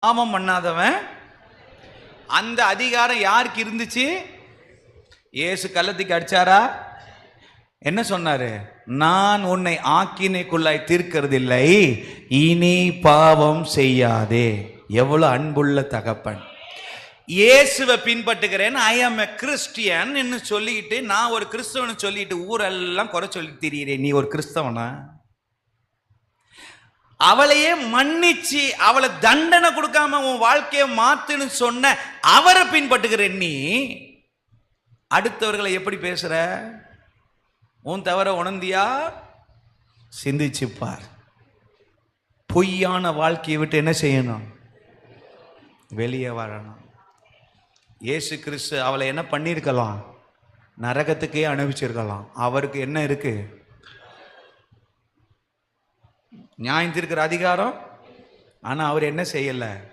பாவம் பண்ணாதவன். அந்த அதிகாரம் யாருக்கு இருந்துச்சு? இயேசு கள்ளத்துக்கு அடிச்சாரா? என்ன சொன்னாரு? நான் உன்னை ஆக்கினைக்குள்ளாய் தீர்க்கிறதில்லை, இனி பாவம் செய்யாதே. எவ்வளவு அன்புள்ள தகப்பன். இயேசுவை பின்பற்றுகிறேன், ஐ ஆம் எ கிறிஸ்டியன் என்று சொல்லிட்டு, நான் ஒரு கிறிஸ்தவன் சொல்லிட்டு ஊரெல்லாம் குறை சொல்லி திரியிறேன். நீ ஒரு கிறிஸ்தவனா? அவளையே மன்னிச்சு அவளை தண்டனை கொடுக்காம உன் வாழ்க்கையை மாத்துன்னு சொன்ன அவரை பின்பற்றுகிறேன். நீ அடுத்தவர்களை எப்படி பேசுற? உன் தவற உணர்ந்தியா? சிந்திச்சுப்பார். பொய்யான வாழ்க்கையை விட்டு என்ன செய்யணும்? வெளியே வரணும். இயேசு கிறிஸ்து அவளை என்ன பண்ணியிருக்கலாம்? நரகத்துக்கே அனுப்பிச்சிருக்கலாம். அவருக்கு என்ன இருக்கு? நியாயம் தீர்க்கிற அதிகாரம். ஆனா அவர் என்ன செய்யல?